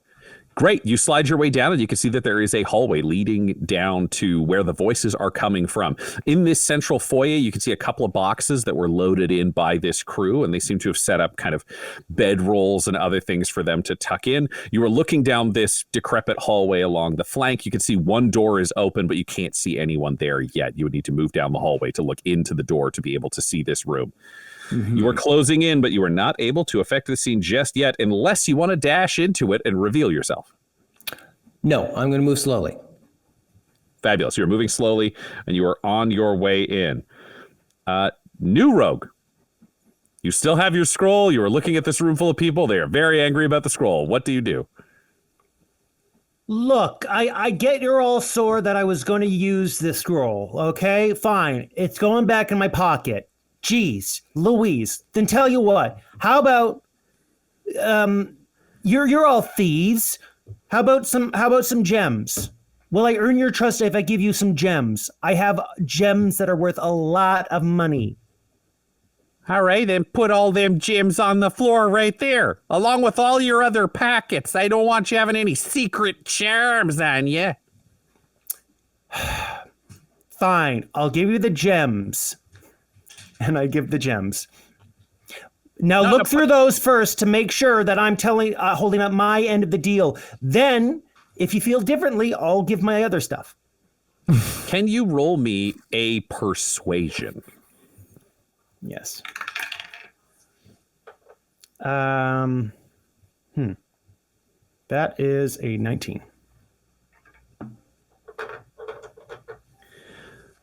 Great. You slide your way down, and you can see that there is a hallway leading down to where the voices are coming from. In this central foyer, you can see a couple of boxes that were loaded in by this crew, and they seem to have set up kind of bedrolls and other things for them to tuck in. You are looking down this decrepit hallway along the flank. You can see one door is open, but you can't see anyone there yet. You would need to move down the hallway to look into the door to be able to see this room. Mm-hmm. You are closing in, but you are not able to affect the scene just yet unless you want to dash into it and reveal yourself. No, I'm going to move slowly. Fabulous. You're moving slowly, and you are on your way in. New Rogue, you still have your scroll. You are looking at this room full of people. They are very angry about the scroll. What do you do? Look, I get you're all sore that I was going to use this scroll. Okay, fine. It's going back in my pocket. Jeez, Louise. Then tell you what. How about you're all thieves. How about some gems? Will I earn your trust if I give you some gems? I have gems that are worth a lot of money. All right, then put all them gems on the floor right there, along with all your other packets. I don't want you having any secret charms on you. Fine, I'll give you the gems. And I give the gems. Now look through those first to make sure that I'm holding up my end of the deal. Then, if you feel differently, I'll give my other stuff. Can you roll me a persuasion? Yes. That is a 19.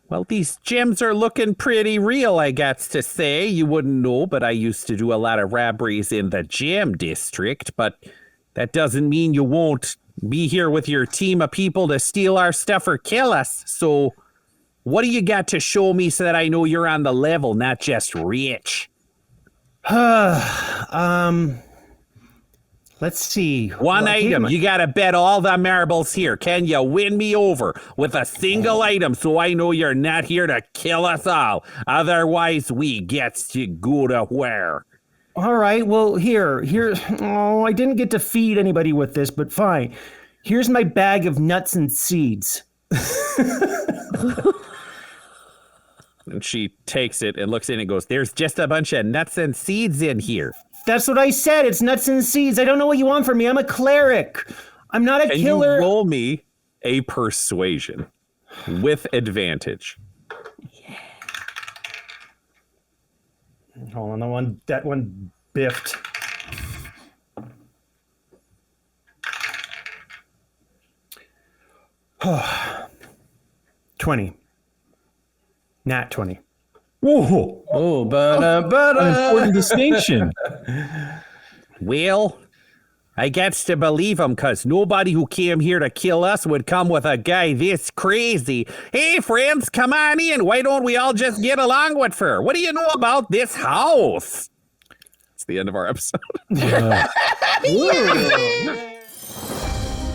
Well, these gems are looking pretty real, I got to say. You wouldn't know, but I used to do a lot of robberies in the gem district, but that doesn't mean you won't be here with your team of people to steal our stuff or kill us. So what do you got to show me so that I know you're on the level, not just rich? Let's see. One item. You got to bet all the marbles here. Can you win me over with a single item so I know you're not here to kill us all? Otherwise, we gets to go to where? All right. Well, here. Oh, I didn't get to feed anybody with this, but fine. Here's my bag of nuts and seeds. And she takes it and looks in and goes, there's just a bunch of nuts and seeds in here. That's what I said. It's nuts and seeds. I don't know what you want from me. I'm a cleric. I'm not a killer. You roll me a persuasion with advantage. Yeah. Hold on, that one biffed. Oh, 20. Nat 20. Whoa! Oh, an important distinction. Well, I gets to believe him, because nobody who came here to kill us would come with a guy this crazy. Hey, friends, come on in. Why don't we all just get along with her? What do you know about this house? It's the end of our episode.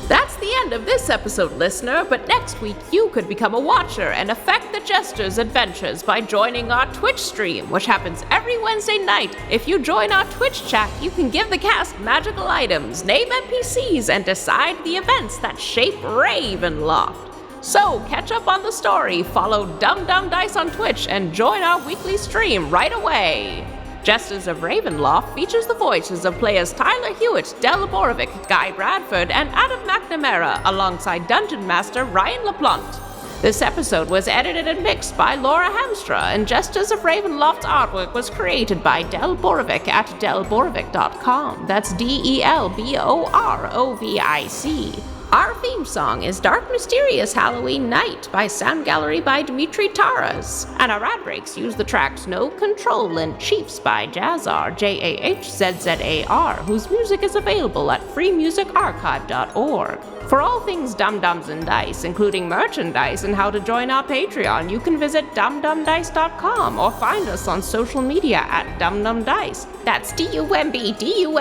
That's the end of this episode, listener, but next week you could become a watcher and affect the Jesters' adventures by joining our Twitch stream, which happens every Wednesday night. If you join our Twitch chat, you can give the cast magical items, name NPCs, and decide the events that shape Ravenloft. So, catch up on the story, follow Dum Dum Dice on Twitch, and join our weekly stream right away. Jesters of Ravenloft features the voices of players Tyler Hewitt, Borovic, Guy Bradford, and Adam McNamara, alongside Dungeon Master Ryan LaPlante. This episode was edited and mixed by Laura Hamstra, and Jesters of Ravenloft's artwork was created by Borovic at delborovic.com. That's DELBOROVIC. Our theme song is Dark Mysterious Halloween Night by Sound Gallery by Dimitri Taras. And our ad breaks use the tracks No Control and Chiefs by Jazzar, JAHZZAR, whose music is available at freemusicarchive.org. For all things Dum-Dums and Dice, including merchandise and how to join our Patreon, you can visit dumdumdice.com or find us on social media at dumdumdice. That's DUMBDICE.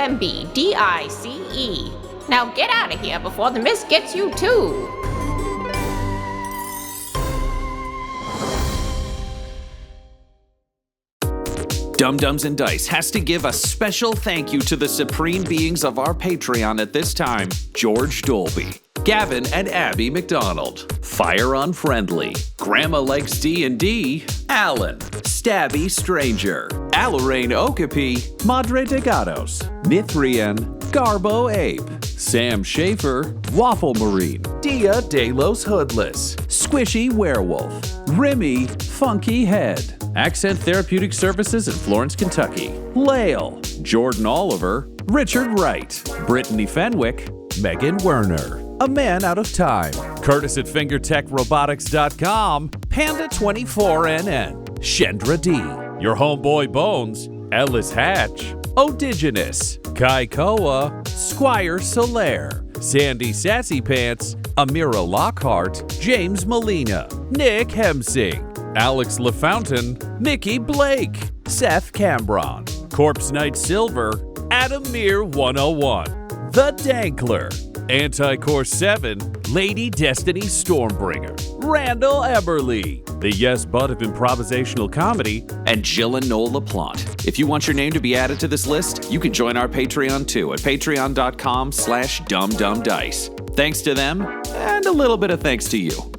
Now get out of here before the mist gets you too! Dum-Dums and Dice has to give a special thank you to the supreme beings of our Patreon at this time: George Dolby, Gavin and Abby McDonald, Fire Unfriendly, Grandma Likes D&D, Alan, Stabby Stranger, Alarain Okapi, Madre de Gatos, Mithrian, Garbo Ape, Sam Schaefer, Waffle Marine, Dia de los Hoodless, Squishy Werewolf, Remy Funky Head, Accent Therapeutic Services in Florence, Kentucky, Lael, Jordan Oliver, Richard Wright, Brittany Fenwick, Megan Werner, A Man Out of Time, Curtis at FingerTechRobotics.com, Panda24NN, Shendra D, Your Homeboy Bones, Ellis Hatch, Odigenous, Kai Koa, Squire Solaire, Sandy Sassy Pants, Amira Lockhart, James Molina, Nick Hemsing, Alex LaFountain, Mickey Blake, Seth Cambron, Corpse Knight Silver, Adam Mir 101, The Dankler, Anti-Core 7, Lady Destiny Stormbringer, Randall Eberly, the Yes But of improvisational comedy, and Jill and Noel LaPlante. If you want your name to be added to this list, you can join our Patreon too at patreon.com/dumbdumbdice. Thanks to them, and a little bit of thanks to you.